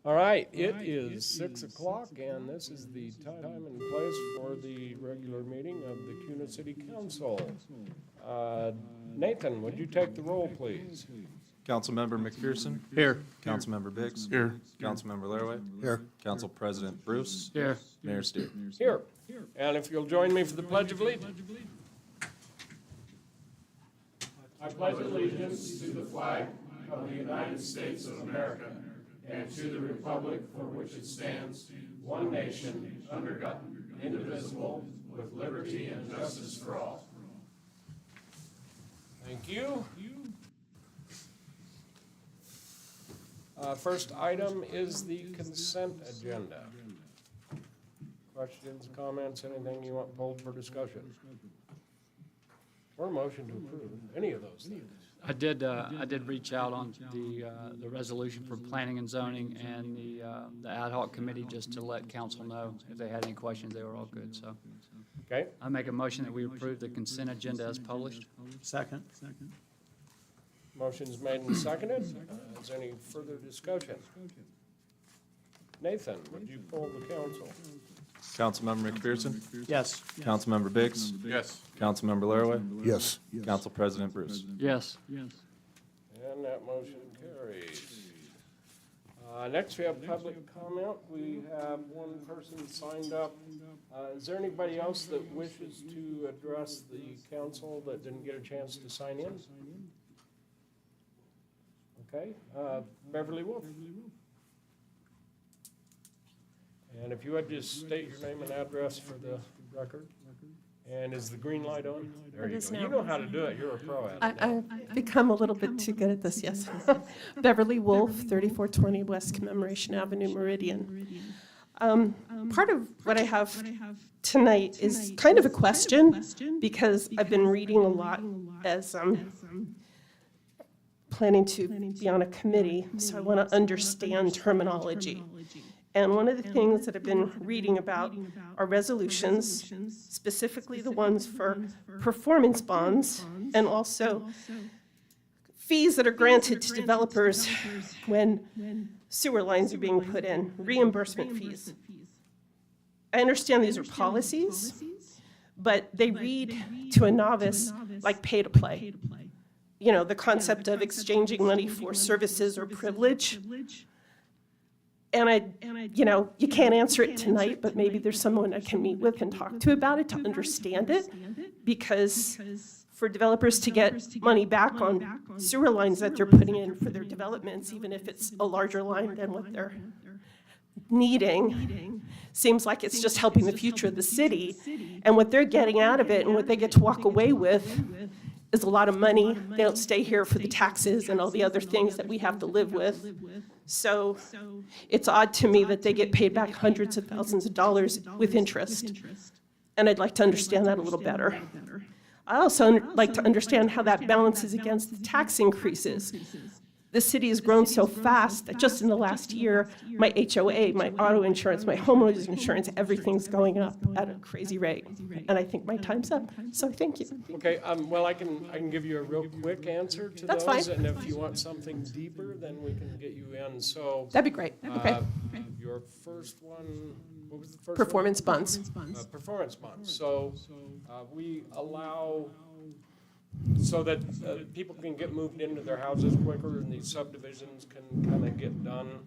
All right, it is 6 o'clock, and this is the time and place for the regular meeting of the Kuna City Council. Nathan, would you take the roll, please? Councilmember McPherson. Here. Councilmember Biggs. Here. Councilmember Laraway. Here. Council President Bruce. Here. Mayor Steer. Here. And if you'll join me for the Pledge of Allegiance. I pledge allegiance to the flag of the United States of America and to the republic for which it stands, one nation, under God, indivisible, with liberty and justice for all. Thank you. First item is the consent agenda. Questions, comments, anything you want pulled for discussion? Or a motion to approve, any of those things. I did reach out on the resolution for planning and zoning and the ad hoc committee just to let council know if they had any questions. They were all good, so. Okay, I make a motion that we approve the consent agenda as published. Second. motion's made and seconded. Is there any further discussion? Nathan, would you poll the council? Councilmember McPherson. Yes. Councilmember Biggs. Yes. Councilmember Laraway. Yes. Council President Bruce. Yes. And that motion carries. Next, we have public comment. We have one person signed up. Is there anybody else that wishes to address the council that didn't get a chance to sign in? Okay, Beverly Wolf. And if you would just state your name and address for the record. And is the green light on? There you go. You know how to do it. You're a pro at it. I've become a little bit too good at this, yes. Beverly Wolf, 3420 West Commemoration Avenue, Meridian. Part of what I have tonight is kind of a question, because I've been reading a lot as planning to be on a committee, so I want to understand terminology. And one of the things that I've been reading about are resolutions, specifically the ones for performance bonds, and also fees that are granted to developers when sewer lines are being put in, reimbursement fees. I understand these are policies, but they read to a novice like pay to play. You know, the concept of exchanging money for services or privilege. And you can't answer it tonight, but maybe there's someone I can meet with and talk to about it to understand it. Because for developers to get money back on sewer lines that they're putting in for their developments, even if it's a larger line than what they're needing, seems like it's just helping the future of the city. And what they're getting out of it and what they get to walk away with is a lot of money. They don't stay here for the taxes and all the other things that we have to live with. So it's odd to me that they get paid back hundreds of thousands of dollars with interest. And I'd like to understand that a little better. I also like to understand how that balances against the tax increases. The city has grown so fast that just in the last year, my HOA, my auto insurance, my homeowners insurance, everything's going up at a crazy rate. And I think my time's up, so thank you. Okay, well, I can give you a real quick answer to That's those. fine. And if you want something deeper, then we can get you in. So That'd be great. Okay. your first one, what was the first one? Performance bonds. Performance bonds. So we allow so that people can get moved into their houses quicker and these subdivisions can kind of get done.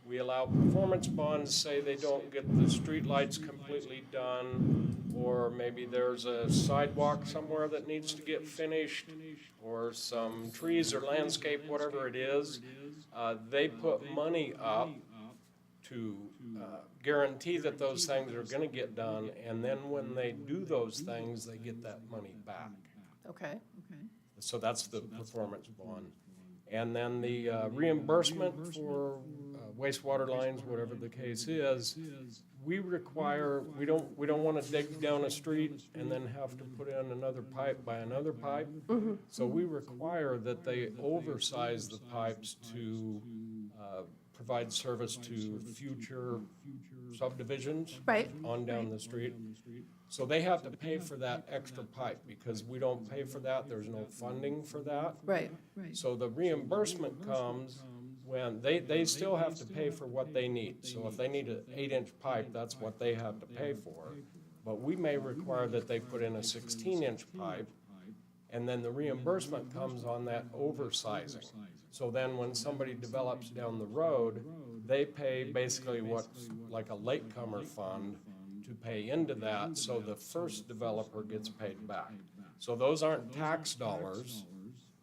We allow performance bonds, say they don't get the streetlights completely done, or maybe there's a sidewalk somewhere that needs to get finished, or some trees or landscape, whatever it is. They put money up to guarantee that those things are going to get done, and then when they do those things, they get that money back. Okay. So that's the performance bond. And then the reimbursement for wastewater lines, whatever the case is, we require, we don't want to dig down a street and then have to put in another pipe by another pipe. So we require that they oversize the pipes to provide service to future subdivisions Right. on down the street. So they have to pay for that extra pipe because we don't pay for that. There's no funding for that. Right. So the reimbursement comes when they still have to pay for what they need. So if they need an 8-inch pipe, that's what they have to pay for. But we may require that they put in a 16-inch pipe, and then the reimbursement comes on that oversizing. So then when somebody develops down the road, they pay basically what's like a latecomer fund to pay into that, so the first developer gets paid back. So those aren't tax dollars.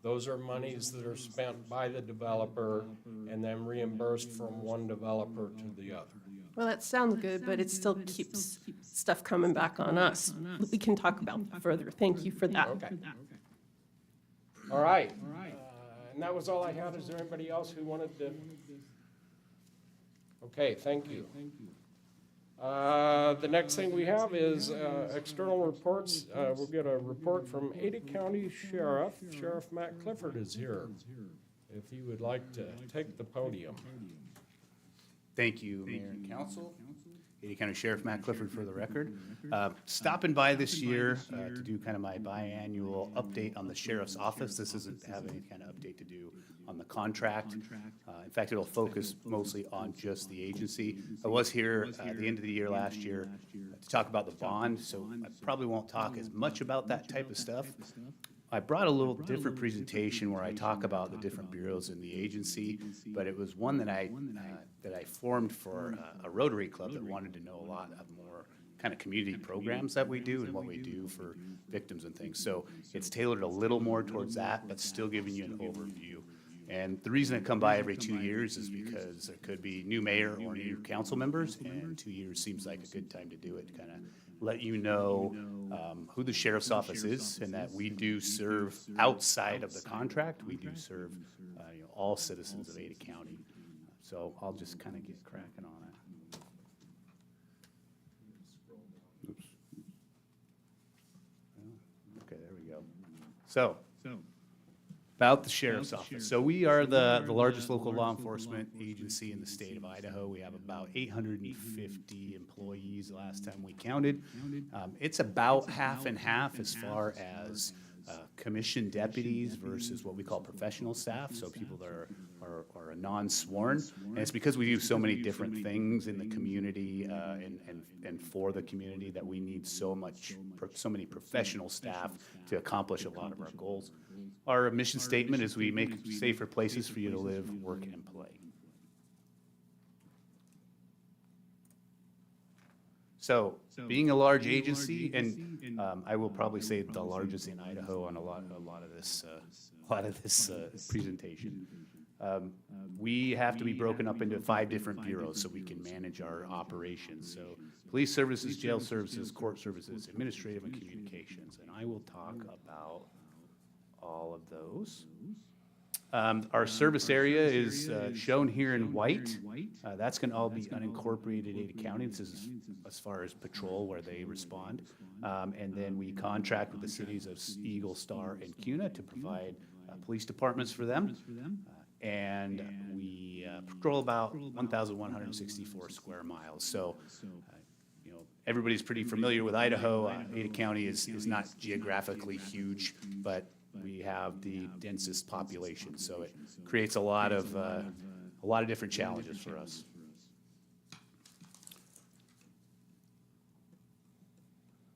Those are monies that are spent by the developer and then reimbursed from one developer to the other. Well, that sounds good, but it still keeps stuff coming back on us. We can talk about that further. Thank you for that. Okay. All right. And that was all I had. Is there anybody else who wanted to? Okay, thank you. The next thing we have is external reports. We'll get a report from Ada County Sheriff. Sheriff Matt Clifford is here, if he would like to take the podium. Thank you, Mayor and Council. Ada County Sheriff Matt Clifford for the record. Stopping by this year to do kind of my biannual update on the Sheriff's Office. This doesn't have any kind of update to do on the contract. In fact, it'll focus mostly on just the agency. I was here at the end of the year last year to talk about the bond, so I probably won't talk as much about that type of stuff. I brought a little different presentation where I talk about the different bureaus in the agency, but it was one that I formed for a Rotary Club that wanted to know a lot of more kind of community programs that we do and what we do for victims and things. So it's tailored a little more towards that, but still giving you an overview. And the reason I come by every 2 years is because there could be new mayor or new council members, and 2 years seems like a good time to do it, to kind of let you know who the sheriff's office is, and that we do serve outside of the contract. We do serve all citizens of Ada County. So I'll just kind of get cracking on it. Oops. Okay, there we go. So, about the sheriff's office. So we are the largest local law enforcement agency in the state of Idaho. We have about 850 employees last time we counted. It's about half and half as far as commissioned deputies versus what we call professional staff, so people that are non-sworn. And it's because we do so many different things in the community and for the community that we need so many professional staff to accomplish a lot of our goals. Our mission statement is we make safer places for you to live, work, and play. So, being a large agency, and I will probably say the largest in Idaho on a lot of this presentation. We have to be broken up into 5 different bureaus so we can manage our operations. So, police services, jail services, court services, administrative, and communications. And I will talk about all of those. Our service area is shown here in white. That's going to all be unincorporated Ada County. This is as far as patrol where they respond. And then we contract with the cities of Eagle, Star, and Cuna to provide police departments for them. And we patrol about 1,164 square miles. So, everybody's pretty familiar with Idaho. Ada County is not geographically huge, but we have the densest population, so it creates a lot of different challenges for us.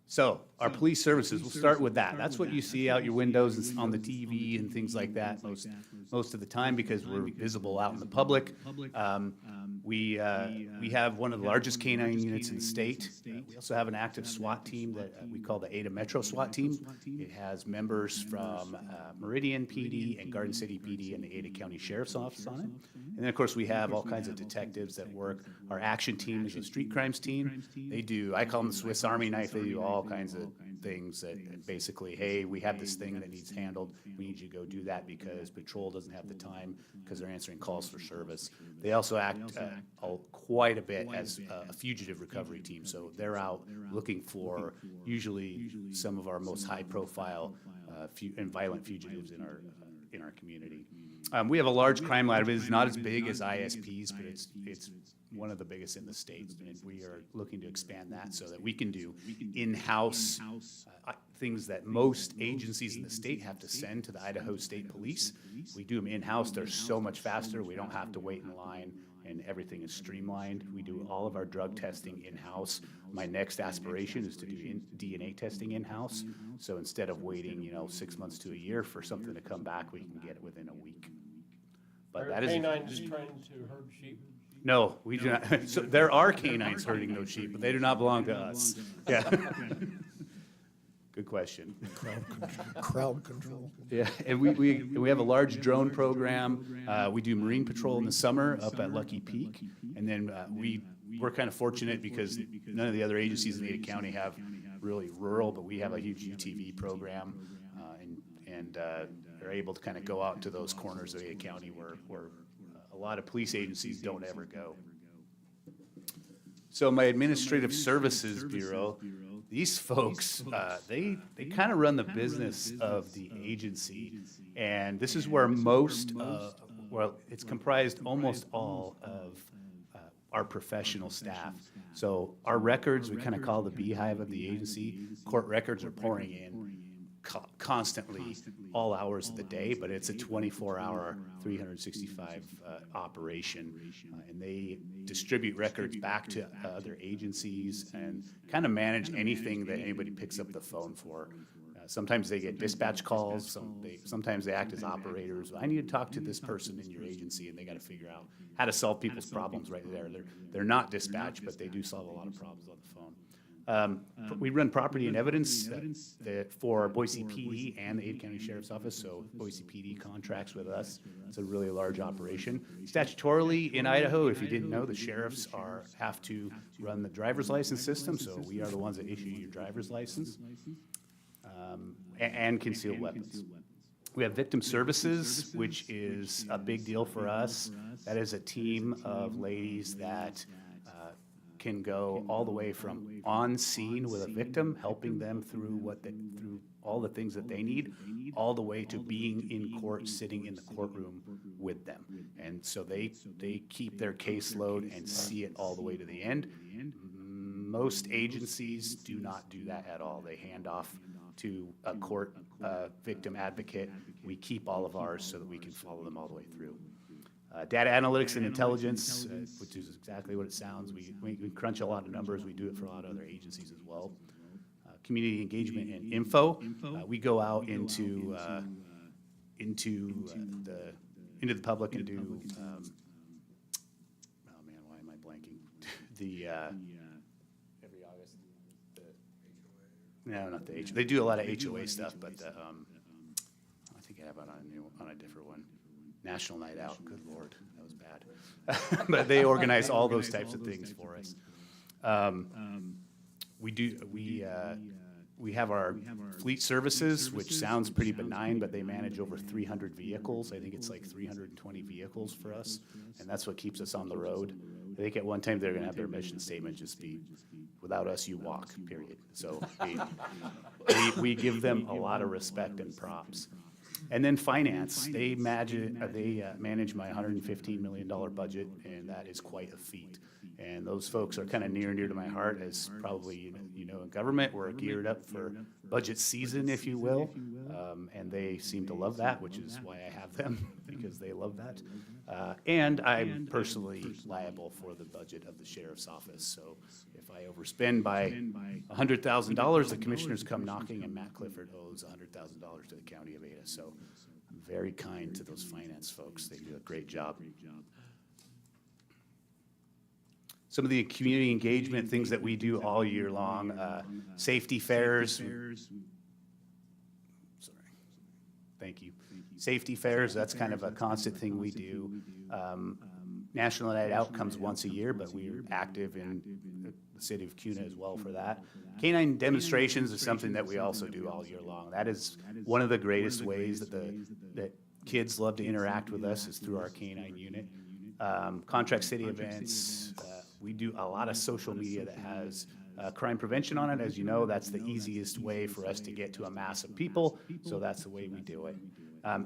So, our police services, we'll start with that. That's what you see out your windows and on the TV and things like that most of the time, because we're visible out in the public. We have one of the largest canine units in the state. We also have an active SWAT team that we call the Ada Metro SWAT team. It has members from Meridian PD and Garden City PD and the Ada County Sheriff's Office on it. And then, of course, we have all kinds of detectives that work. Our action team is a street crimes team. I call them the Swiss Army knife. They do all kinds of things that basically, hey, we have this thing that needs handled. We need you to go do that because patrol doesn't have the time because they're answering calls for service. They also act quite a bit as a fugitive recovery team. So they're out looking for usually some of our most high-profile and violent fugitives in in our community. We have a large crime lab. It's not as big as ISPs, but it's one of the biggest in the state. And we are looking to expand that so that we can do in-house things that most agencies in the state have to send to the Idaho State Police. We do them in-house. They're so much faster. We don't have to wait in line, and everything is streamlined. We do all of our drug testing in-house. My next aspiration is to do DNA testing in-house. So instead of waiting, 6 months to a year for something to come back, we can get it within a week. But Are that is, canines trying to herd sheep? no, we do not. So there are canines herding those sheep, but they do not belong to us. Yeah. Good question. Crowd control. Yeah, and we have a large drone program. We do marine patrol in the summer up at Lucky Peak. And then we're kind of fortunate because none of the other agencies in Ada County have really rural, but we have a huge UTV program. And are able to kind of go out to those corners of Ada County where a lot of police agencies don't ever go. So my Administrative Services Bureau, these folks, they kind of run the business of the agency. And this is where it's comprised almost all of our professional staff. So our records, we kind of call the beehive of the agency. Court records are pouring in constantly, all hours of the day, but it's a 24-hour, 365 operation. And they distribute records back to other agencies and kind of manage anything that anybody picks up the phone for. Sometimes they get dispatch calls, sometimes they act as operators. I need to talk to this person in your agency, and they got to figure out how to solve people's problems right there. They're not dispatch, but they do solve a lot of problems on the phone. We run property and evidence for Boise PD and the Ada County Sheriff's Office, so Boise PD contracts with us. It's a really large operation. Statutorily in Idaho, if you didn't know, the sheriffs have to run the driver's license system, so we are the ones that issue your driver's license, and concealed weapons. We have victim services, which is a big deal for us. That is a team of ladies that can go all the way from on scene with a victim, helping them through through all the things that they need, all the way to being in court, sitting in the courtroom with them. And so they keep their caseload and see it all the way to the end. Most agencies do not do that at all. They hand off to a court victim advocate. We keep all of ours so that we can follow them all the way through. Data analytics and intelligence, which is exactly what it sounds. We crunch a lot of numbers. We do it for a lot of other agencies as well. Community engagement and info. We go out into the public and do. Oh man, why am I blanking? Every August. No, not the HOA. They do a lot of HOA stuff, but I think I have it on a different one. National Night Out, good Lord, that was bad. But they organize all those types of things for us. We have our fleet services, which sounds pretty benign, but they manage over 300 vehicles. I think it's like 320 vehicles for us, and that's what keeps us on the road. I think at one time they're gonna have their mission statement just be, without us, you walk, period. So we give them a lot of respect and props. And then finance, they manage my $115 million budget, and that is quite a feat. And those folks are kind of near and dear to my heart, as probably in government, we're geared up for budget season, if you will. And they seem to love that, which is why I have them, because they love that. And I'm personally liable for the budget of the sheriff's office. So if I overspend by $100,000, the commissioners come knocking, and Matt Clifford owes $100,000 to the county of Ada. So I'm very kind to those finance folks. They do a great job. Some of the community engagement things that we do all year long, safety fairs. Sorry. Thank you. Safety fairs, that's kind of a constant thing we do. National Night Out comes once a year, but we're active in the city of Kuna as well for that. Canine demonstrations is something that we also do all year long. That is one of the greatest ways that kids love to interact with us is through our canine unit. Contract city events, we do a lot of social media that has crime prevention on it. As you know, that's the easiest way for us to get to a mass of people, so that's the way we do it.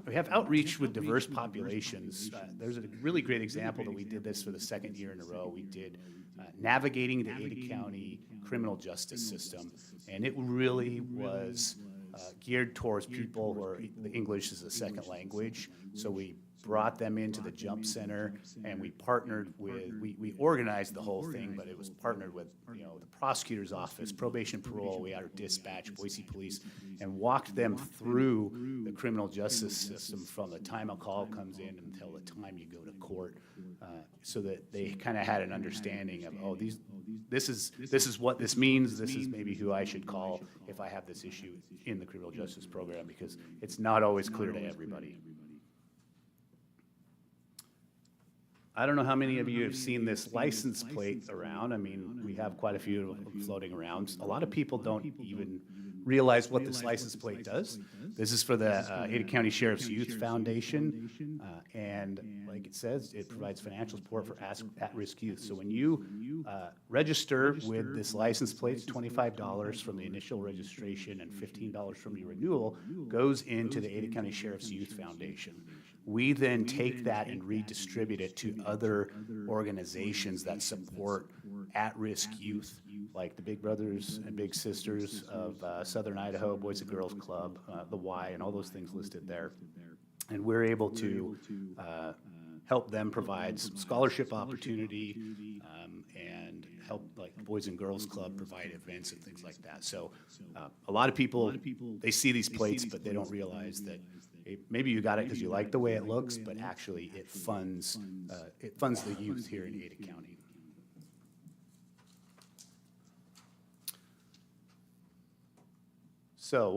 We have outreach with diverse populations. There's a really great example that we did this for the second year in a row. We did navigating the Ada County criminal justice system, and it really was geared towards people where the English is a second language. So we brought them into the Jump Center, and we partnered with, we organized the whole thing, but it was partnered with, you know, the prosecutor's office, probation, parole, we had our dispatch, Boise Police, and walked them through the criminal justice system from the time a call comes in until the time you go to court, so that they kind of had an understanding of, oh, this is what this means, this is maybe who I should call if I have this issue in the criminal justice program, because it's not always clear to everybody. I don't know how many of you have seen this license plate around. I mean, we have quite a few of them floating around. A lot of people don't even realize what this license plate does. This is for the Ada County Sheriff's Youth Foundation, and like it says, it provides financial support for at-risk youth. So when you register with this license plate, it's $25 from the initial registration and $15 from your renewal goes into the Ada County Sheriff's Youth Foundation. We then take that and redistribute it to other organizations that support at-risk youth, like the Big Brothers and Big Sisters of Southern Idaho, Boys and Girls Club, the Y, and all those things listed there. And we're able to help them provide some scholarship opportunity and help, like Boys and Girls Club, provide events and things like that. So a lot of people, they see these plates, but they don't realize that maybe you got it because you like the way it looks, but actually it funds the youth here in Ada County. So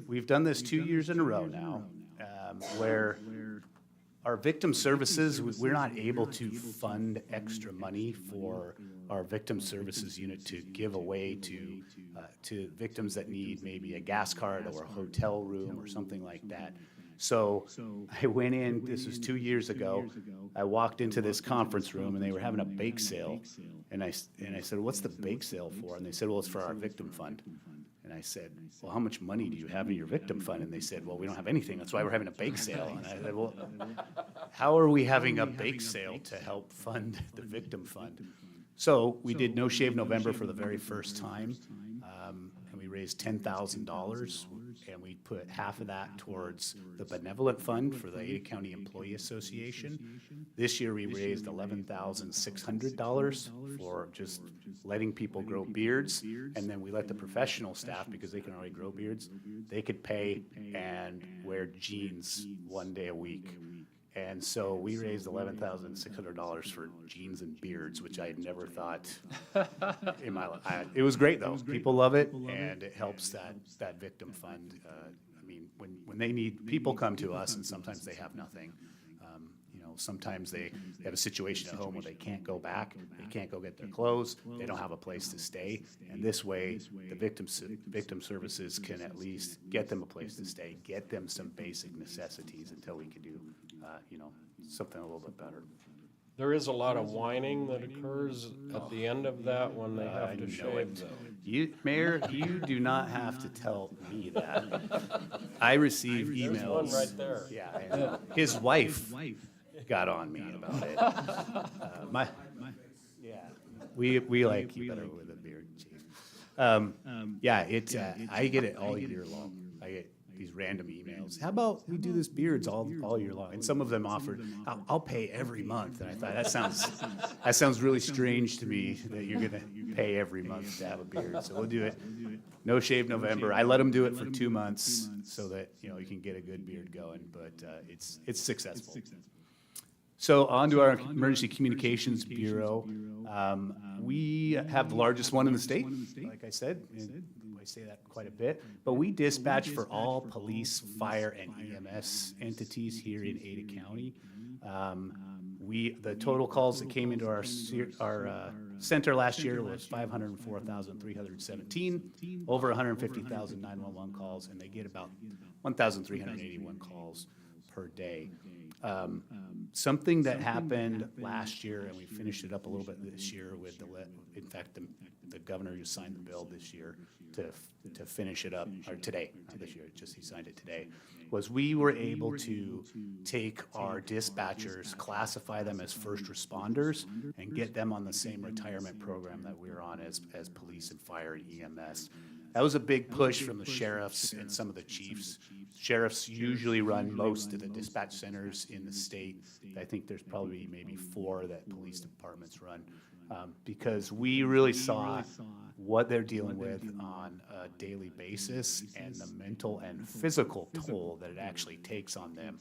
we've done this 2 years in a row now, where our victim services, we're not able to fund extra money for our victim services unit to give away to victims that need maybe a gas card or a hotel room or something like that. So I went in, this was 2 years ago, I walked into this conference room and they were having a bake sale. And I said, what's the bake sale for? And they said, well, it's for our victim fund. And I said, well, how much money do you have in your victim fund? And they said, well, we don't have anything. That's why we're having a bake sale. And I said, well, how are we having a bake sale to help fund the victim fund? So we did No Shave November for the very first time, and we raised $10,000, and we put half of that towards the benevolent fund for the Ada County Employee Association. This year we raised $11,600 for just letting people grow beards, and then we let the professional staff, because they can already grow beards, they could pay and wear jeans 1 day a week. And so we raised $11,600 for jeans and beards, which I had never thought in my life. It was great, though. People love it, and it helps that victim fund. I mean, when they need, people come to us, and sometimes they have nothing. You know, sometimes they have a situation at home where they can't go back, they can't go get their clothes, they don't have a place to stay. And this way, the victim services can at least get them a place to stay, get them some basic necessities until we can do you know, something a little bit better. There is a lot of whining that occurs at the end of that when they have to shave, though. Mayor, you do not have to tell me that. I receive emails. There's one right there. Yeah, I know. His wife got on me about it. Yeah, we like keep it with a beard, chief. Yeah, I get it all year long. I get these random emails. How about we do this beards all year long? And some of them offered, I'll pay every month. And I thought that sounds really strange to me that you're gonna pay every month to have a beard. So we'll do it. No Shave November. I let them do it for 2 months so that you can get a good beard going. But it's successful. So on to our Emergency Communications Bureau. We have the largest one in the state, like I said. I say that quite a bit, but we dispatch for all police, fire, and EMS entities here in Ada County. The total calls that came into our center last year was 504,317, over 150,000 911 calls, and they get about 1,381 calls per day. Something that happened last year, and we finished it up a little bit this year with in fact, the governor just signed the bill this year to finish it up, or today, not this year, just he signed it today, was we were able to take our dispatchers, classify them as first responders, and get them on the same retirement program that we're on as police and fire and EMS. That was a big push from the sheriffs and some of the chiefs. Sheriffs usually run most of the dispatch centers in the state. I think there's probably maybe 4 that police departments run, because we really saw what they're dealing with on a daily basis and the mental and physical toll that it actually takes on them.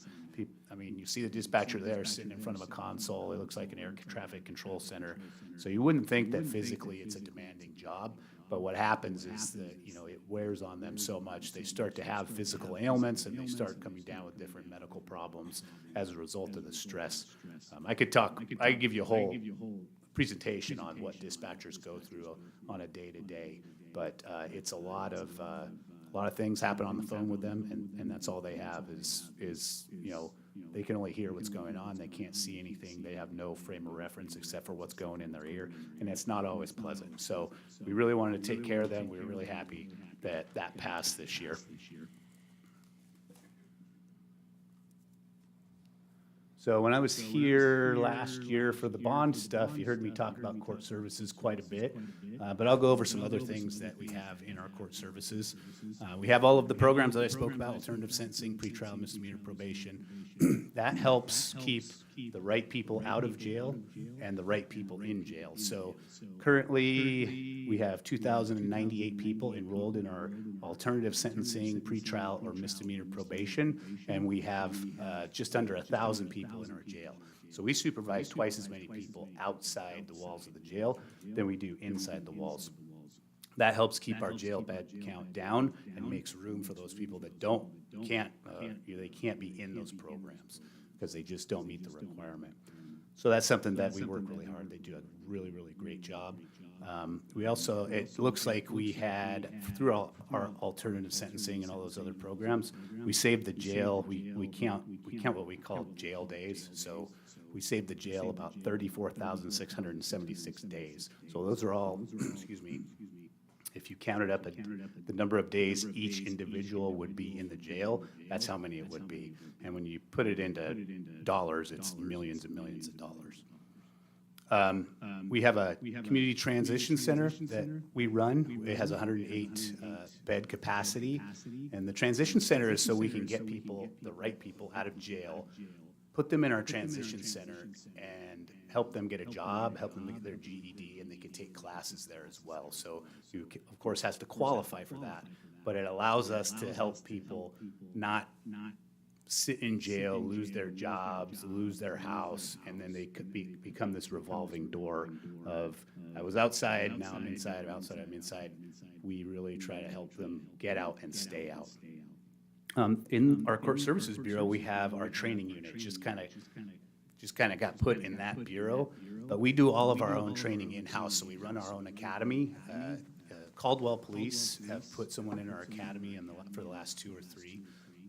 I mean, you see the dispatcher there sitting in front of a console. It looks like an air traffic control center. So you wouldn't think that physically it's a demanding job. But what happens is that, you know, it wears on them so much, they start to have physical ailments and they start coming down with different medical problems as a result of the stress. I could give you a whole presentation on what dispatchers go through on a day-to-day, but it's a lot of things happen on the phone with them, and that's all they have is, you know, they can only hear what's going on. They can't see anything. They have no frame of reference except for what's going in their ear, and it's not always pleasant. So we really wanted to take care of them. We were really happy that that passed this year. So when I was here last year for the bond stuff, you heard me talk about court services quite a bit, but I'll go over some other things that we have in our court services. We have all of the programs that I spoke about: alternative sentencing, pretrial, misdemeanor probation. That helps keep the right people out of jail and the right people in jail. So currently, we have 2,098 people enrolled in our alternative sentencing, pretrial, or misdemeanor probation, and we have just under 1,000 people in our jail. So we supervise twice as many people outside the walls of the jail than we do inside the walls. That helps keep our jail bed count down and makes room for those people that can't be in those programs because they just don't meet the requirement. So that's something that we work really hard. They do a really, really great job. We also, it looks like we had, through our alternative sentencing and all those other programs, we saved the jail. We count what we call jail days. So we saved the jail about 34,676 days. So those are all, excuse me, if you counted up the number of days each individual would be in the jail, that's how many it would be. And when you put it into dollars, it's millions and millions of dollars. We have a community transition center that we run. It has 108 bed capacity. And the transition center is so we can get people, the right people, out of jail, put them in our transition center, and help them get a job, help them get their GED, and they can take classes there as well. So you, of course, has to qualify for that. But it allows us to help people not sit in jail, lose their jobs, lose their house, and then they could become this revolving door of, I was outside, now I'm inside, outside, I'm inside. We really try to help them get out and stay out. In our Court Services Bureau, we have our training unit, just kind of got put in that bureau, but we do all of our own training in-house, so we run our own academy. Caldwell Police have put someone in our academy for the last 2 or 3.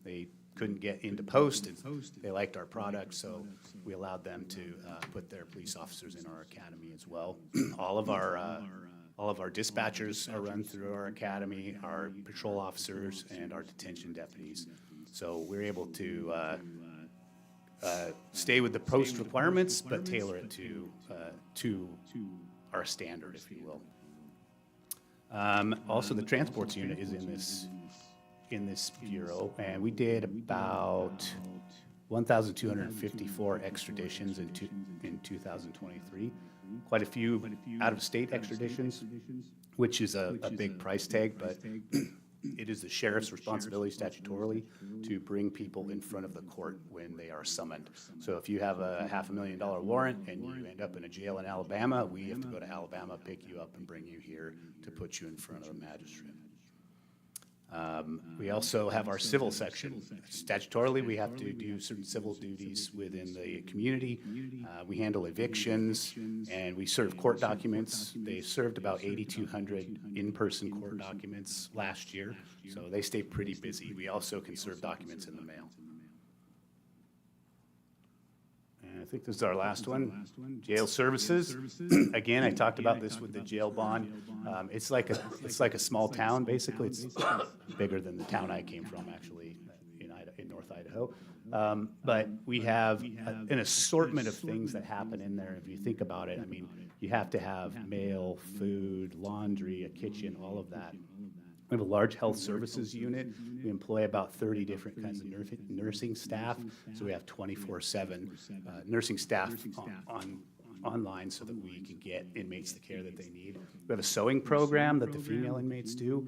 They couldn't get into post, and they liked our product, so we allowed them to put their police officers in our academy as well. All of our dispatchers are run through our academy, our patrol officers, and our detention deputies. So we're able to stay with the post requirements, but tailor it to our standard, if you will. Also, the transports unit is in this bureau, and we did about 1,254 extraditions in 2023. Quite a few out-of-state extraditions, which is a big price tag, but it is the sheriff's responsibility statutorily to bring people in front of the court when they are summoned. So if you have a $500,000 warrant and you end up in a jail in Alabama, we have to go to Alabama, pick you up, and bring you here to put you in front of the magistrate. We also have our civil section. Statutorily, we have to do certain civil duties within the community. We handle evictions, and we serve court documents. They served about 8,200 in-person court documents last year, so they stay pretty busy. We also can serve documents in the mail. I think this is our last one. Jail services. Again, I talked about this with the jail bond. It's like a small town, basically. It's bigger than the town I came from, actually, in North Idaho. But we have an assortment of things that happen in there. If you think about it, I mean, you have to have mail, food, laundry, a kitchen, all of that. We have a large health services unit. We employ about 30 different kinds of nursing staff. So we have 24/7 nursing staff online so that we can get inmates the care that they need. We have a sewing program that the female inmates do,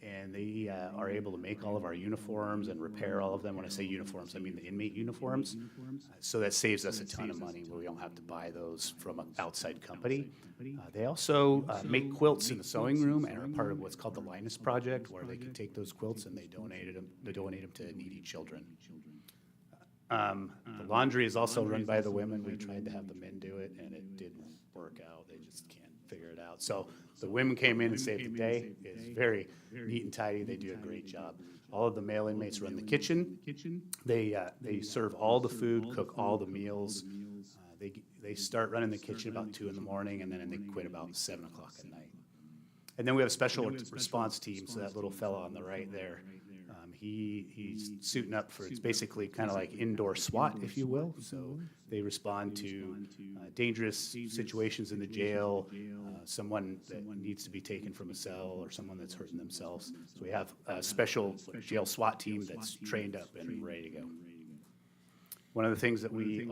and they are able to make all of our uniforms and repair all of them. When I say uniforms, I mean the inmate uniforms. So that saves us a ton of money where we don't have to buy those from an outside company. They also make quilts in the sewing room and are part of what's called the Linus Project, where they can take those quilts and they donate them to needy children. The laundry is also run by the women. We tried to have the men do it, and it didn't work out. They just can't figure it out. So the women came in and saved the day. It's very neat and tidy. They do a great job. All of the male inmates run the kitchen. They serve all the food, cook all the meals. They start running the kitchen about 2 in the morning, and then they quit about 7 o'clock at night. And then we have a special response team. So that little fella on the right there, he's suiting up for, it's basically kind of like indoor SWAT, if you will. So they respond to dangerous situations in the jail, someone that needs to be taken from a cell, or someone that's hurting themselves. So we have a special jail SWAT team that's trained up and ready to go. One of the things that we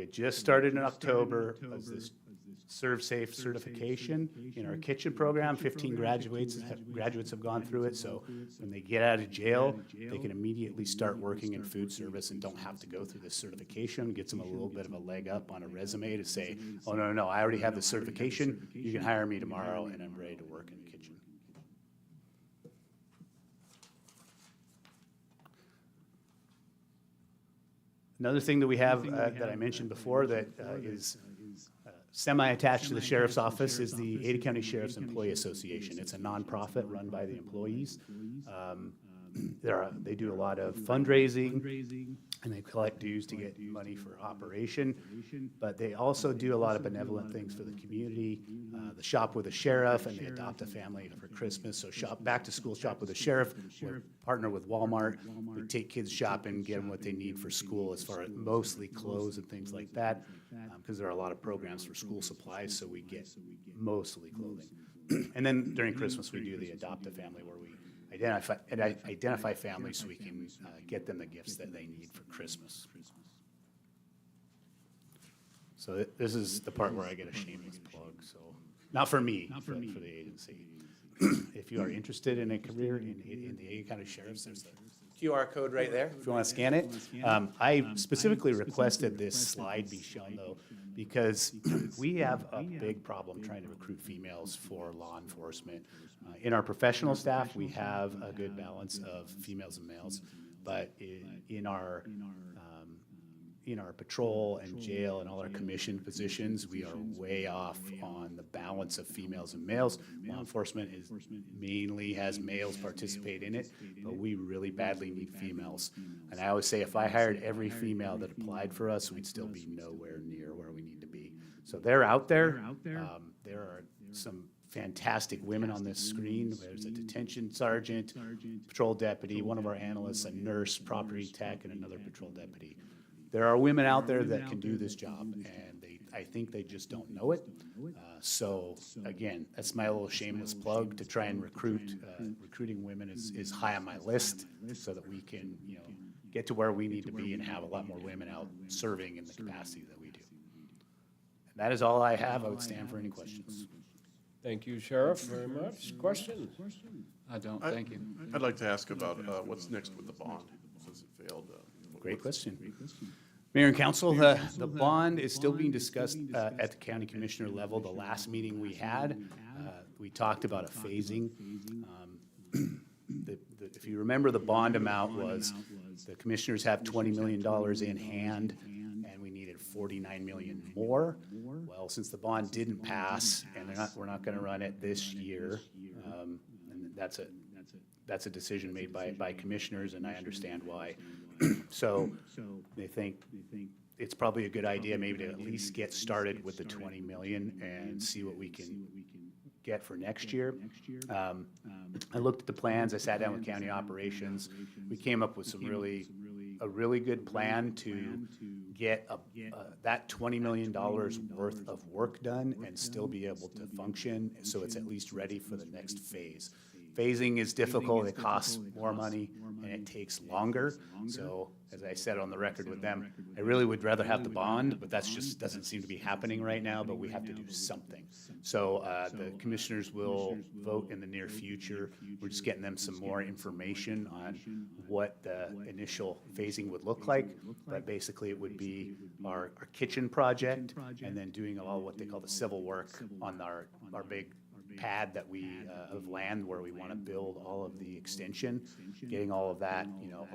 had just started in October was this Serve Safe certification in our kitchen program. 15 graduates have gone through it, so when they get out of jail, they can immediately start working in food service and don't have to go through this certification. Gets them a little bit of a leg up on a resume to say, oh, no, I already have the certification. You can hire me tomorrow, and I'm ready to work in the kitchen. Another thing that we have that I mentioned before that is semi-attached to the sheriff's office is the Ada County Sheriff's Employee Association. It's a nonprofit run by the employees. They do a lot of fundraising, and they collect dues to get money for operation. But they also do a lot of benevolent things for the community. The Shop with a Sheriff, and they adopt a family for Christmas. So back to school shop with a sheriff. We partner with Walmart. We take kids shopping, get them what they need for school, as far as mostly clothes and things like that, because there are a lot of programs for school supplies, so we get mostly clothing. And then during Christmas, we do the Adopt a Family, where we identify families so we can get them the gifts that they need for Christmas. So this is the part where I get a shameless plug. So not for me, for the agency. If you are interested in a career in the Ada County Sheriff's, there's the QR code right there, if you want to scan it. I specifically requested this slide be shown, though, because we have a big problem trying to recruit females for law enforcement. In our professional staff, we have a good balance of females and males, but in our patrol and jail and all our commissioned positions, we are way off on the balance of females and males. Law enforcement mainly has males participate in it, but we really badly need females. And I always say, if I hired every female that applied for us, we'd still be nowhere near where we need to be. So they're out there. There are some fantastic women on this screen. There's a detention sergeant, patrol deputy, one of our analysts, a nurse, property tech, and another patrol deputy. There are women out there that can do this job, and I think they just don't know it. So again, that's my little shameless plug to try and recruit. Recruiting women is high on my list, so that we can, get to where we need to be and have a lot more women out serving in the capacity that we do. And that is all I have. I would stand for any questions. Thank you, Sheriff, very much. Question? I don't, thank you. I'd like to ask about what's next with the bond, since it failed. Great question. Mayor and Council, the bond is still being discussed at the county commissioner level. The last meeting we had, we talked about a phasing. If you remember, the bond amount was, the commissioners have $20 million in hand, and we needed $49 million more. Well, since the bond didn't pass, and we're not going to run it this year, and that's that's a decision made by commissioners, and I understand why. So they think it's probably a good idea maybe to at least get started with the 20 million and see what we can get for next year. I looked at the plans, I sat down with county operations. We came up with a really good plan to get that $20 million worth of work done and still be able to function, so it's at least ready for the next phase. Phasing is difficult, it costs more money, and it takes longer. So, as I said on the record with them, I really would rather have the bond, but that's just doesn't seem to be happening right now, but we have to do something. So, the commissioners will vote in the near future. We're just getting them some more information on what the initial phasing would look like. But basically, it would be our kitchen project, and then doing all what they call the civil work on our big pad that we, of land where we want to build all of the extension, getting all of that,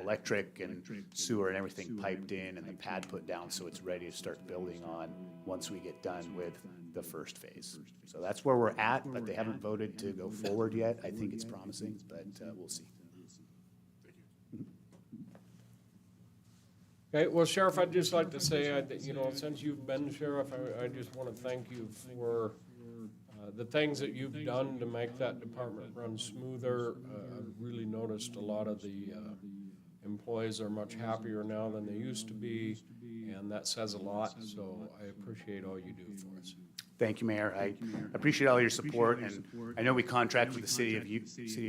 electric and sewer and everything piped in and the pad put down so it's ready to start building on once we get done with the first phase. So that's where we're at, but they haven't voted to go forward yet. I think it's promising, but we'll see. Okay, well, Sheriff, I'd just like to say, since you've been sheriff, I just want to thank you for the things that you've done to make that department run smoother. I've really noticed a lot of the employees are much happier now than they used to be, and that says a lot, so I appreciate all you do for us. Thank you, Mayor. I appreciate all your support, and I know we contract with the city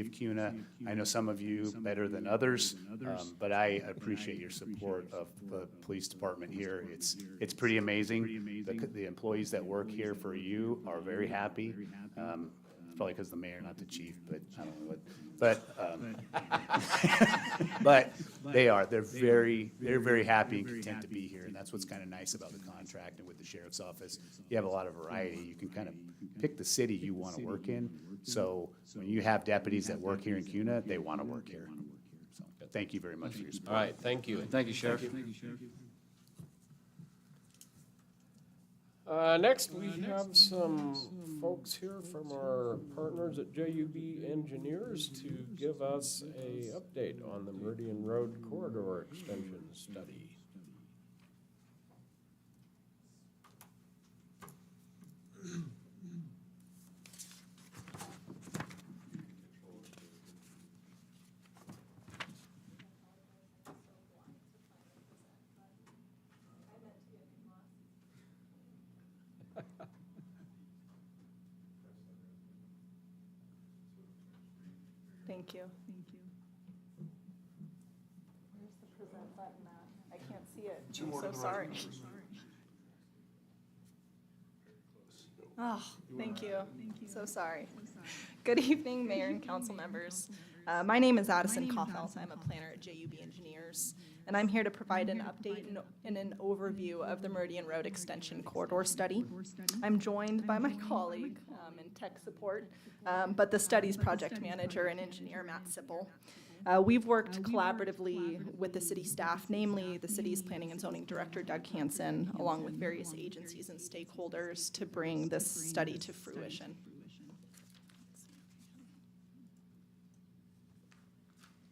of Kuna. I know some of you better than others, but I appreciate your support of the police department here. It's pretty amazing. The employees that work here for you are very happy. It's probably because the mayor, not the chief, but I don't know what. But they are. They're very happy and content to be here, and that's what's kind of nice about the contract and with the sheriff's office. You have a lot of variety. You can kind of pick the city you want to work in. So when you have deputies that work here in Kuna, they want to work here. So thank you very much for your support. All right, thank you. Thank you, Sheriff. Next, we have some folks here from our partners at JUB Engineers to give us a update on the Meridian Road Corridor Extension Study. Thank you. Where's the present button at? I can't see it. I'm so sorry. Oh, thank you. So sorry. Good evening, Mayor and council members. My name is Addison Koffelt. I'm a planner at JUB Engineers, and I'm here to provide an update and an overview of the Meridian Road Extension Corridor Study. I'm joined by my colleague in tech support, but the study's project manager and engineer, Matt Sipple. We've worked collaboratively with the city staff, namely the city's planning and zoning director, Doug Hansen, along with various agencies and stakeholders to bring this study to fruition.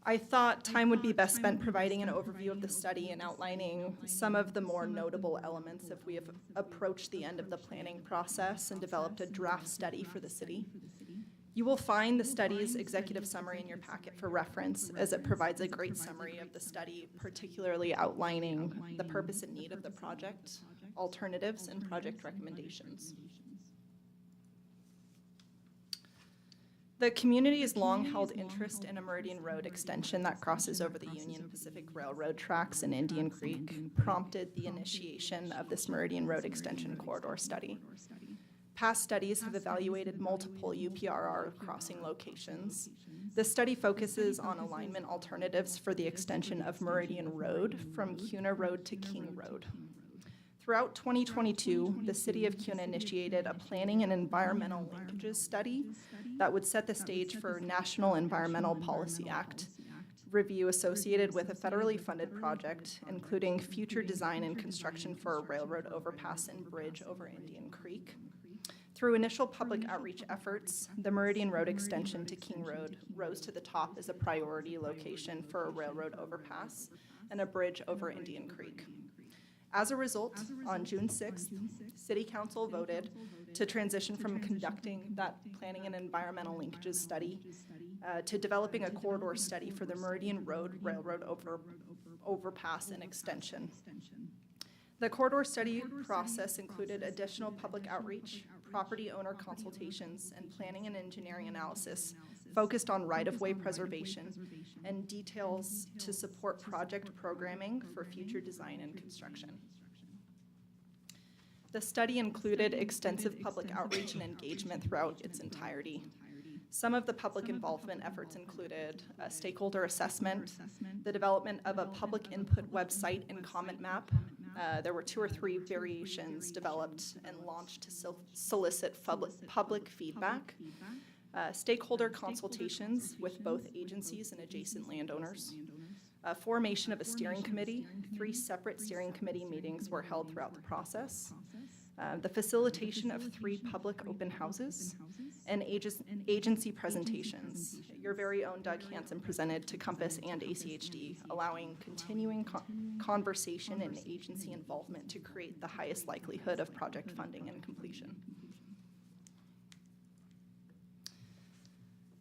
I thought time would be best spent providing an overview of the study and outlining some of the more notable elements if we have approached the end of the planning process and developed a draft study for the city. You will find the study's executive summary in your packet for reference, as it provides a great summary of the study, particularly outlining the purpose and need of the project, alternatives, and project recommendations. The community's long held interest in a Meridian Road extension that crosses over the Union Pacific Railroad tracks in Indian Creek prompted the initiation of this Meridian Road Extension Corridor Study. Past studies have evaluated multiple UPRR crossing locations. This study focuses on alignment alternatives for the extension of Meridian Road from Kuna Road to King Road. Throughout 2022, the City of Kuna initiated a planning and environmental linkages study that would set the stage for National Environmental Policy Act review associated with a federally funded project, including future design and construction for a railroad overpass and bridge over Indian Creek. Through initial public outreach efforts, the Meridian Road extension to King Road rose to the top as a priority location for a railroad overpass and a bridge over Indian Creek. As a result, on June 6th, City Council voted to transition from conducting that planning and environmental linkages study to developing a corridor study for the Meridian Road Railroad overpass and extension. The corridor study process included additional public outreach, property owner consultations, and planning and engineering analysis focused on right-of-way preservation and details to support project programming for future design and construction. The study included extensive public outreach and engagement throughout its entirety. Some of the public involvement efforts included a stakeholder assessment, the development of a public input website and comment map. There were 2 or 3 variations developed and launched to solicit public feedback, stakeholder consultations with both agencies and adjacent landowners, formation of a steering committee. 3 separate steering committee meetings were held throughout the process, the facilitation of 3 public open houses, and agency presentations. Your very own Doug Hansen presented to Compass and ACHD, allowing continuing conversation and agency involvement to create the highest likelihood of project funding and completion.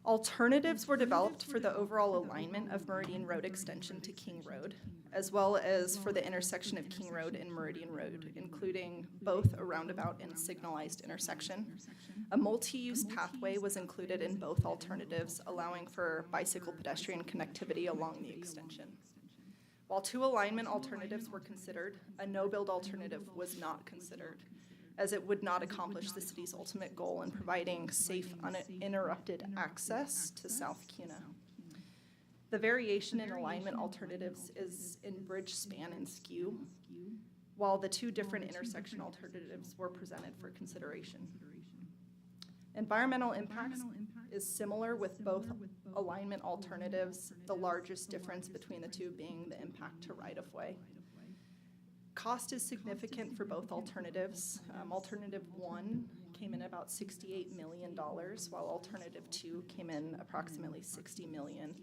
Alternatives were developed for the overall alignment of Meridian Road extension to King Road, as well as for the intersection of King Road and Meridian Road, including both a roundabout and signalized intersection. A multi-use pathway was included in both alternatives, allowing for bicycle pedestrian connectivity along the extension. While 2 alignment alternatives were considered, a no-build alternative was not considered, as it would not accomplish the city's ultimate goal in providing safe, uninterrupted access to South Kuna. The variation in alignment alternatives is in bridge span and skew, while the 2 different intersection alternatives were presented for consideration. Environmental impacts is similar with both alignment alternatives, the largest difference between the 2 being the impact to right-of-way. Cost is significant for both alternatives. Alternative 1 came in about $68 million, while alternative 2 came in approximately $60 million.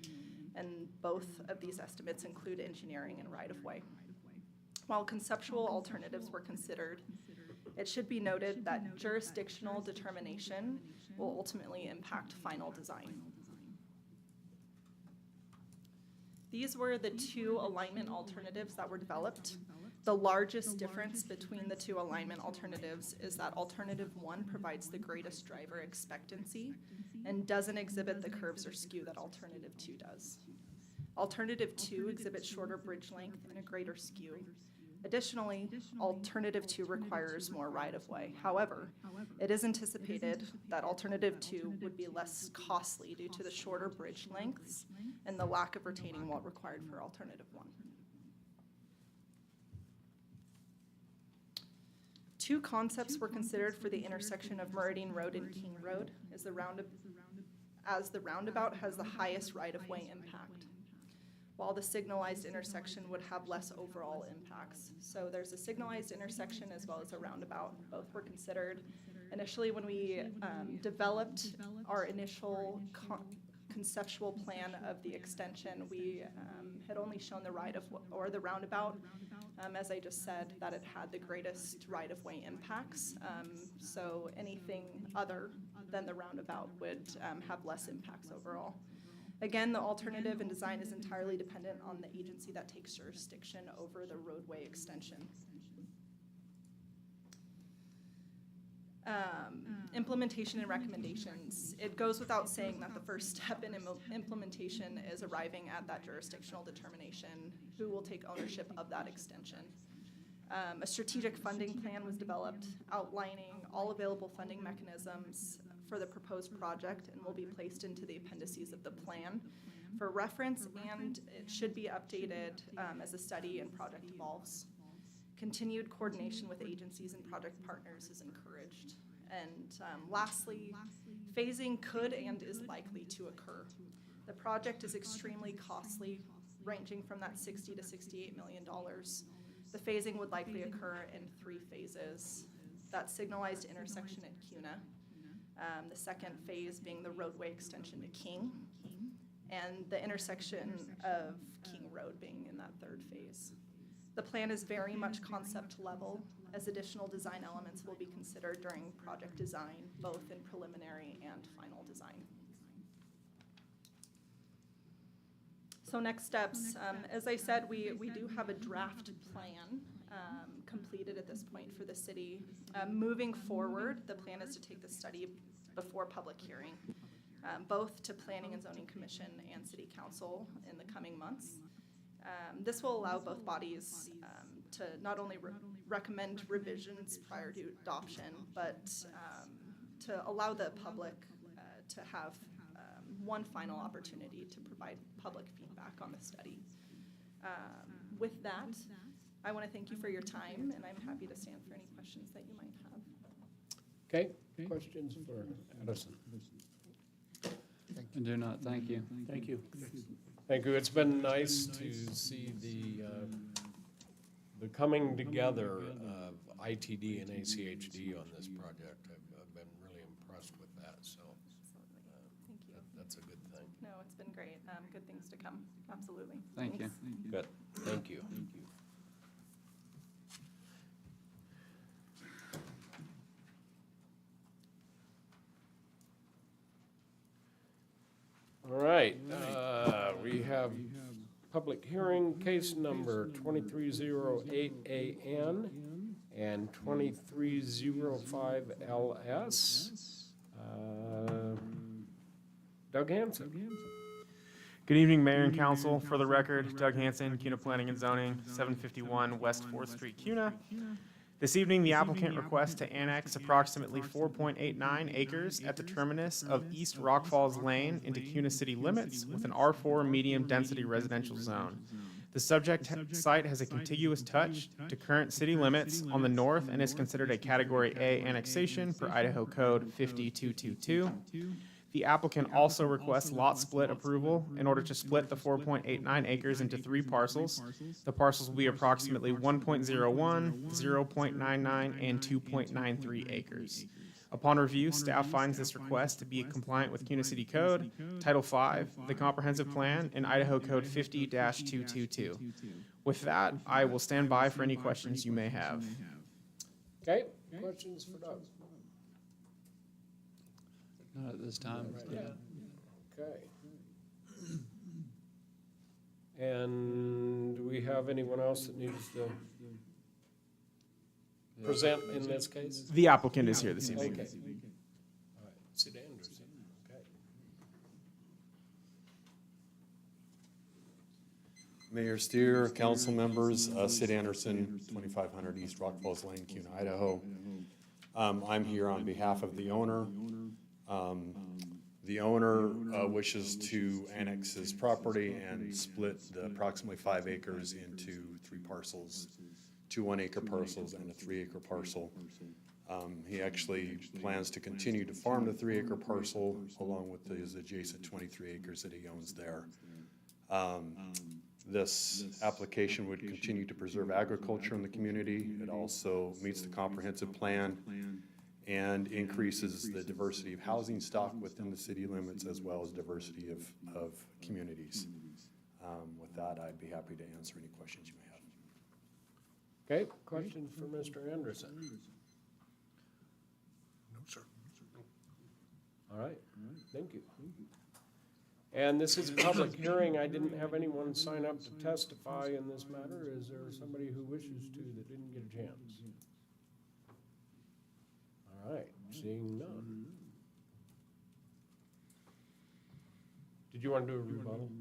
And both of these estimates include engineering and right-of-way. While conceptual alternatives were considered, it should be noted that jurisdictional determination will ultimately impact final design. These were the 2 alignment alternatives that were developed. The largest difference between the 2 alignment alternatives is that alternative 1 provides the greatest driver expectancy and doesn't exhibit the curves or skew that alternative 2 does. Alternative 2 exhibits shorter bridge length and a greater skew. Additionally, alternative 2 requires more right-of-way. However, it is anticipated that alternative 2 would be less costly due to the shorter bridge lengths and the lack of retaining wall required for alternative 1. 2 concepts were considered for the intersection of Meridian Road and King Road, as the roundabout has the highest right-of-way impact, while the signalized intersection would have less overall impacts. So there's a signalized intersection as well as a roundabout. Both were considered. Initially, when we developed our initial conceptual plan of the extension, we had only shown the the roundabout. As I just said, that it had the greatest right-of-way impacts. So anything other than the roundabout would have less impacts overall. Again, the alternative in design is entirely dependent on the agency that takes jurisdiction over the roadway extension. Implementation and recommendations. It goes without saying that the first step in implementation is arriving at that jurisdictional determination, who will take ownership of that extension. A strategic funding plan was developed outlining all available funding mechanisms for the proposed project and will be placed into the appendices of the plan for reference, and it should be updated as the study and project evolves. Continued coordination with agencies and project partners is encouraged. And lastly, phasing could and is likely to occur. The project is extremely costly, ranging from that $60 to $68 million. The phasing would likely occur in 3 phases that signalized intersection at Cuna. The second phase being the roadway extension to King, and the intersection of King Road being in that third phase. The plan is very much concept level, as additional design elements will be considered during project design, both in preliminary and final design. So next steps, as I said, we do have a draft plan completed at this point for the city. Moving forward, the plan is to take the study before public hearing, both to Planning and Zoning Commission and City Council in the coming months. This will allow both bodies to not only recommend revisions prior to adoption, but to allow the public to have one final opportunity to provide public feedback on the study. With that, I want to thank you for your time, and I'm happy to stand for any questions that you might have. Okay, questions for Addison? I do not, thank you. Thank you. Thank you. It's been nice to see the coming together of ITD and ACHD on this project. I've been really impressed with that, so Thank you. that's a good thing. No, it's been great. Good things to come. Absolutely. Thank you. Thanks. Good, thank you. All right, we have public hearing, case number 2308AN and 2305LS. Doug Hanson. Good evening, Mayor and Council. For the record, Doug Hanson, CUNA Planning and Zoning, 751 West 4th Street, CUNA. This evening, the applicant requests to annex approximately 4.89 acres at the terminus of East Rock Falls Lane into CUNA city limits with an R4 medium-density residential zone. The subject site has a contiguous touch to current city limits on the north and is considered a Category A annexation per Idaho Code 50222. The applicant also requests lot split approval in order to split the 4.89 acres into 3 parcels. The parcels will be approximately 1.01, 0.99, and 2.93 acres. Upon review, staff finds this request to be compliant with CUNA City Code, Title V, the Comprehensive Plan, and Idaho Code 50-222. With that, I will stand by for any questions you may have. Okay, questions for Doug? Not at this time. Okay. And do we have anyone else that needs to present in this case? The applicant is here this evening. Okay. All right, Sid Anderson, okay. Mayor Steer, council members, Sid Anderson, 2500 East Rock Falls Lane, CUNA, Idaho. I'm here on behalf of the owner. The owner wishes to annex his property and split the approximately 5 acres into 3 parcels, 2 1-acre parcels and a 3-acre parcel. He actually plans to continue to farm the 3-acre parcel along with his adjacent 23 acres that he owns there. This application would continue to preserve agriculture in the community. It also meets the comprehensive plan and increases the diversity of housing stock within the city limits as well as diversity of communities. With that, I'd be happy to answer any questions you may have. Okay, questions for Mr. Anderson? No, sir. All right, thank you. And this is a public hearing. I didn't have anyone sign up to testify in this matter. Is there somebody who wishes to that didn't get a chance? All right, seeing none. Did you want to do a rebuttal?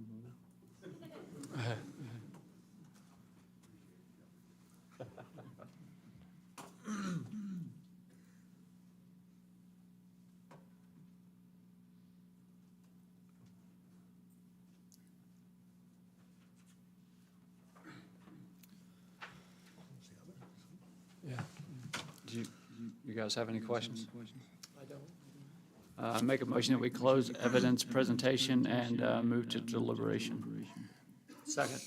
Yeah. Do you guys have any questions? I don't. Make a motion that we close evidence presentation and move to deliberation. Second.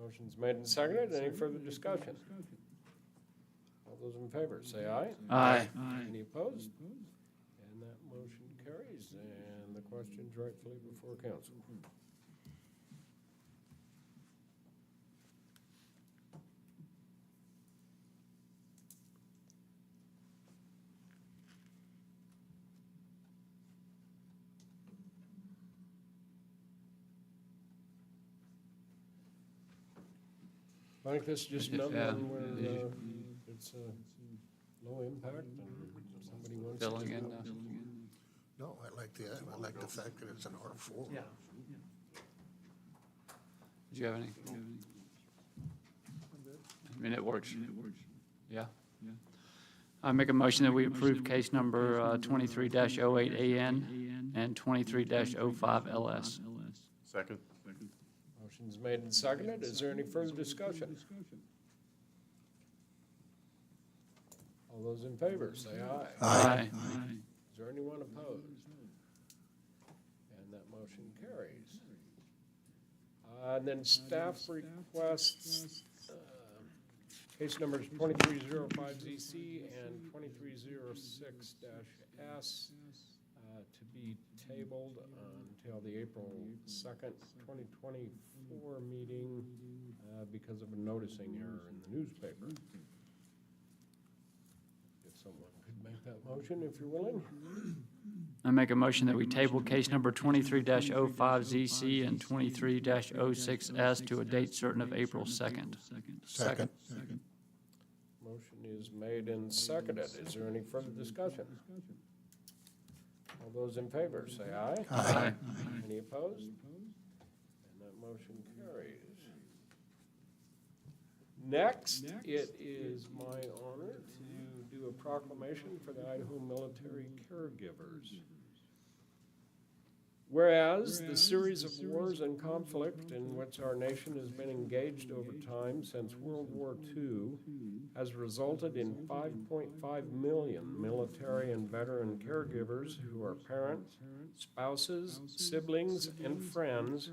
Motion's made and seconded. Any further discussion? those in favor, say aye. Aye. Any opposed? And that motion carries, and the question's rightfully before council. I think this is just another Yeah. one where it's low impact and somebody wants to. Filling in, No, I like the fact that it's an R4. Yeah. did you have any? I mean, it works. Yeah? I make a motion that we approve case number 23-08AN and 23-05LS. Second? Motion's made and seconded. Is there any further discussion? All those in favor, say aye. Aye. Is there anyone opposed? And that motion carries. And then staff requests, case numbers 2305ZC and 2306-S to be tabled until the April 2nd, 2024 meeting because of a noticing error in the newspaper. If someone could make that motion, if you're willing. I make a motion that we table case number 23-05ZC and 23-06S to a date certain of April 2nd. Second. Motion is made and seconded. Is there any further discussion? All those in favor, say aye. Aye. Any opposed? And that motion carries. Next, it is my honor to do a proclamation for the Idaho Military Caregivers. Whereas the series of wars and conflict in which our nation has been engaged over time since World War II has resulted in 5.5 million military and veteran caregivers who are parents, spouses, siblings, and friends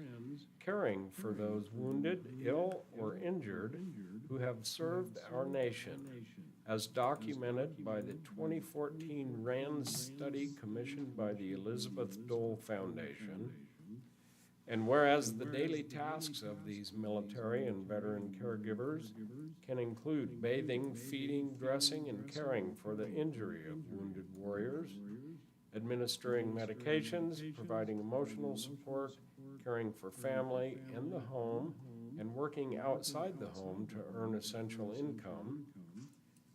caring for those wounded, ill, or injured who have served our nation, as documented by the 2014 RAND study commissioned by the Elizabeth Dole Foundation. And whereas the daily tasks of these military and veteran caregivers can include bathing, feeding, dressing, and caring for the injury of wounded warriors, administering medications, providing emotional support, caring for family in the home, and working outside the home to earn essential income.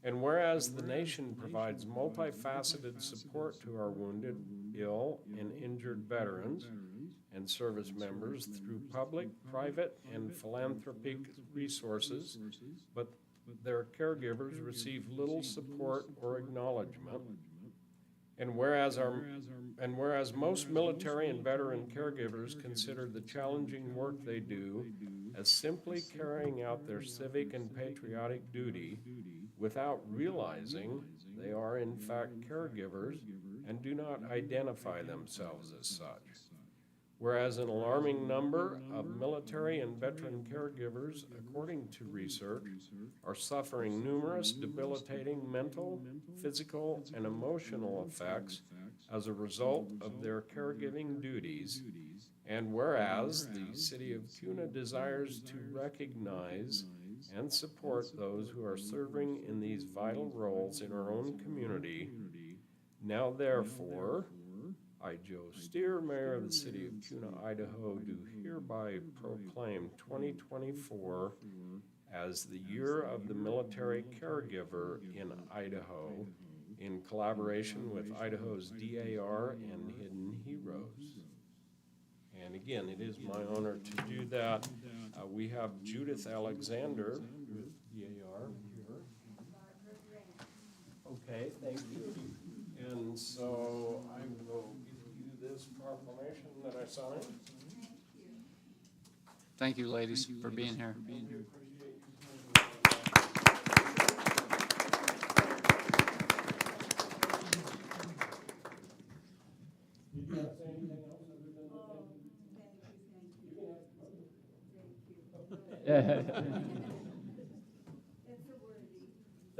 And whereas the nation provides multifaceted support to our wounded, ill, and injured veterans and service members through public, private, and philanthropic resources, but their caregivers receive little support or acknowledgement. And whereas most military and veteran caregivers consider the challenging work they do as simply carrying out their civic and patriotic duty without realizing they are in fact caregivers and do not identify themselves as such. Whereas an alarming number of military and veteran caregivers, according to research, are suffering numerous debilitating mental, physical, and emotional effects as a result of their caregiving duties. And whereas the City of Kuna desires to recognize and support those who are serving in these vital roles in our own community, now therefore, I, Joe Steer, Mayor of the City of Kuna, Idaho, do hereby proclaim 2024 as the Year of the Military Caregiver in Idaho, in collaboration with Idaho's DAR and Hidden Heroes. And again, it is my honor to do that. We have Judith Alexander with DAR here. Okay, thank you. And so I will give you this proclamation that I signed. Thank you, ladies, for being here.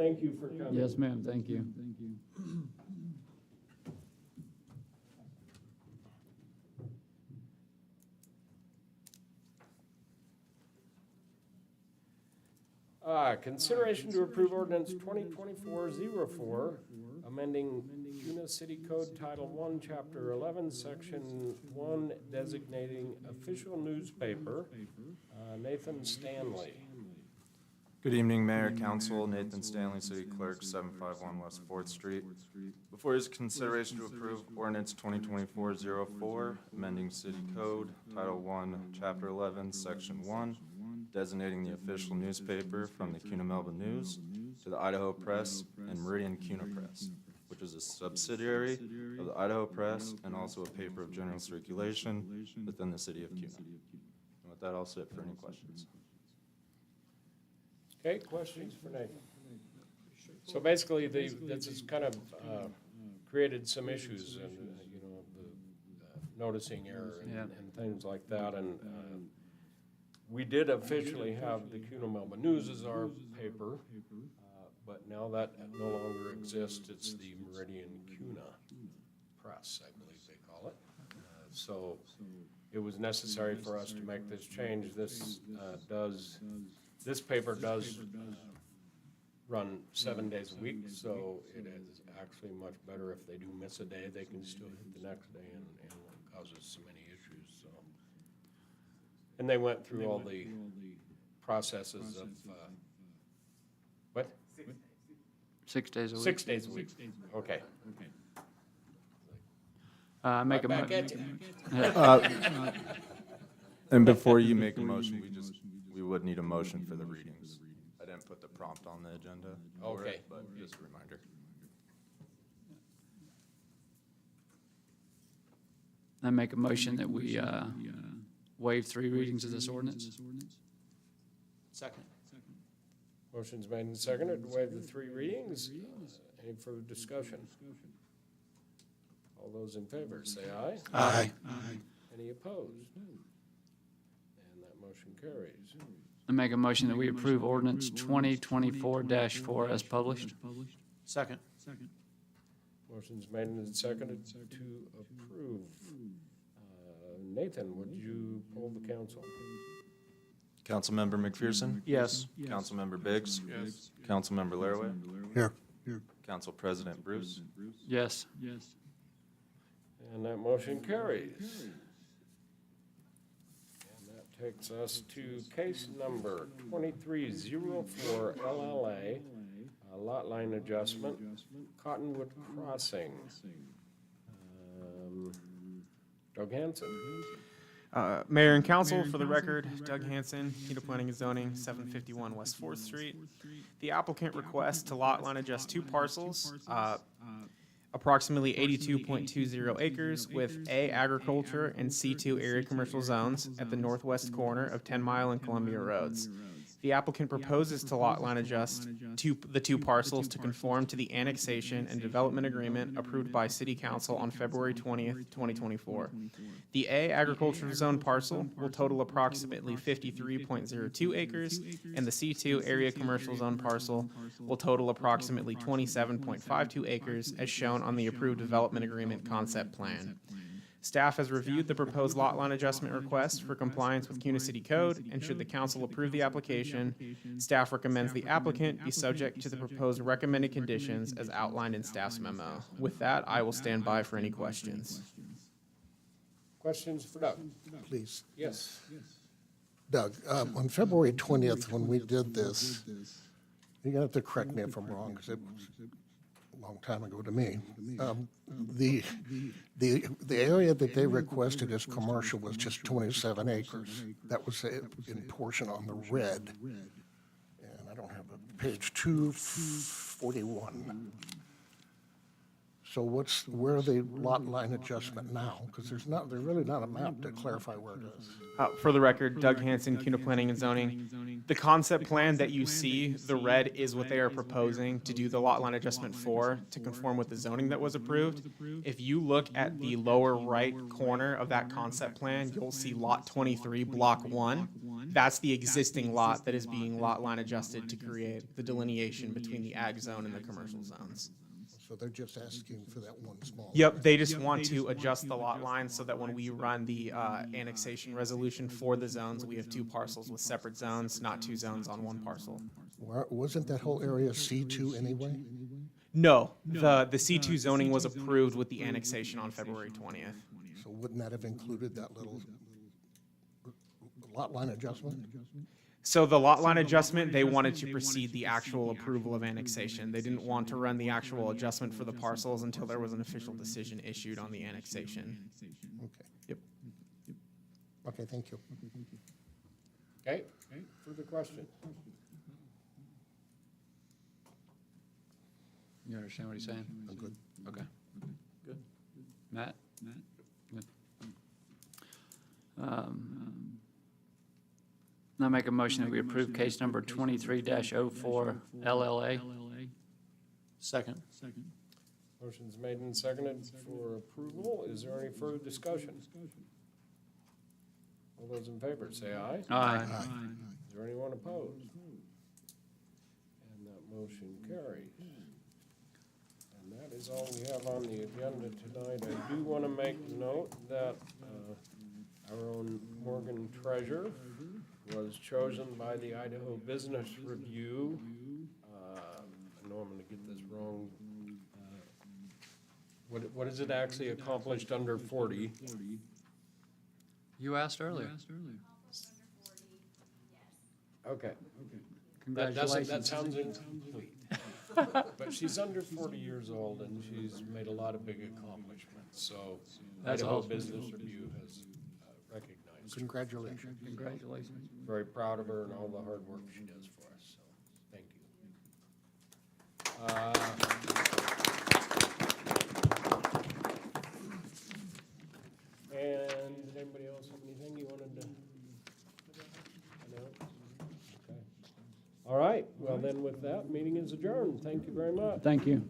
thank you for coming. Yes, ma'am, thank you. Consideration to approve ordinance 2024-04, amending Kuna City Code Title 1, Chapter 11, Section 1, designating official newspaper. Nathan Stanley. Good evening, Mayor, Council, Nathan Stanley, City Clerk, 751 West 4th Street. Before is consideration to approve ordinance 2024-04, amending City Code, Title 1, Chapter 11, Section 1, designating the official newspaper from the Kuna Melba News to the Idaho Press and Meridian Kuna Press, which is a subsidiary of the Idaho Press and also a paper of general circulation within the city of Kuna. And with that, I'll sit for any questions. Okay, questions for Nathan? So basically, this has kind of created some issues and, the noticing error Yeah. and things like that. And we did officially have the Kuna Melba News as our paper, but now that no longer exists. It's the Meridian Kuna Press, I believe they call it. So it was necessary for us to make this change. This paper does run 7 days a week, so it is actually much better if they do miss a day, they can still hit the next day and won't cause us so many issues, so. And they went through all the processes of, what? 6 days a week. 6 days a week, okay. Make a Back mo- at you. And before you make a motion, we would need a motion for the readings. I didn't put the prompt on the agenda for Okay. it, but just a reminder. I make a motion that we waive 3 readings of this ordinance. Second. Motion's made and seconded to waive the 3 readings. Any further discussion? All those in favor, say aye. Aye. Any opposed? And that motion carries. I make a motion that we approve ordinance 2024-4 as published. Second. Motion's made and seconded to approve. Nathan, would you poll the council? Councilmember McPherson? Yes. Councilmember Biggs? Yes. Councilmember Laraway? Here. Council President Bruce? Yes. And that motion carries. And that takes us to case number 2304 LLA, lot line adjustment, Cottonwood Crossing. Doug Hanson. Mayor and council, for the record, Doug Hanson, Kuna Planning and Zoning, 751 West 4th Street. The applicant requests to lot line adjust 2 parcels, approximately 82.20 acres with A, agriculture and C2 area commercial zones at the northwest corner of 10 Mile and Columbia Roads. The applicant proposes to lot line adjust the 2 parcels to conform to the annexation and development agreement approved by City Council on February 20th, 2024. The A agricultural zone parcel will total approximately 53.02 acres, and the C2 area commercial zone parcel will total approximately 27.52 acres as shown on the approved development agreement concept plan. Staff has reviewed the proposed lot line adjustment request for compliance with Kuna City Code, and should the council approve the application, staff recommends the applicant be subject to the proposed recommended conditions as outlined in staff's memo. With that, I will stand by for any questions. Questions for Doug? Please. Yes. Doug, on February 20th, when we did this, you're gonna have to correct me if I'm wrong, because it was a long time ago to me. The area that they requested as commercial was just 27 acres. That was in portion on the red. And I don't have a page 241. So where are the lot line adjustment now? Because there's really not a map to clarify where it is. For the record, Doug Hanson, CUNA Planning and Zoning. The concept plan that you see, the red, is what they are proposing to do the lot line adjustment for, to conform with the zoning that was approved. If you look at the lower right corner of that concept plan, you'll see Lot 23, Block 1. That's the existing lot that is being lot line adjusted to create the delineation between the ag zone and the commercial zones. So they're just asking for that one small. Yep, they just want to adjust the lot line so that when we run the annexation resolution for the zones, we have two parcels with separate zones, not two zones on one parcel. Wasn't that whole area C2 anyway? No, the C2 zoning was approved with the annexation on February 20th. So wouldn't that have included that little lot line adjustment? So the lot line adjustment, they wanted to precede the actual approval of annexation. They didn't want to run the actual adjustment for the parcels until there was an official decision issued on the annexation. Okay. Yep. Okay, thank you. Okay, further questions? You understand what he's saying? I'm good. Okay. Good. Matt? Good. I make a motion that we approve case number 23-04 LLA. Second. Motion's made and seconded for approval. Is there any further discussion? All those in favor, say aye. Aye. Is there anyone opposed? And that motion carries. And that is all we have on the agenda tonight. I do want to make note that our own Morgan Treasure was chosen by the Idaho Business Review. I know I'm going to get this wrong. What is it actually accomplished under 40? You asked earlier. Okay. Congratulations. That sounds incomplete. But she's under 40 years old and she's made a lot of big accomplishments, so That's Idaho awesome. Business Review has recognized her. Congratulations. Congratulations. Very proud of her and all the hard work she does for us, so thank you. And did anybody else have anything you wanted to announce? Okay. All right, well then with that, meeting is adjourned. Thank you very much. Thank you.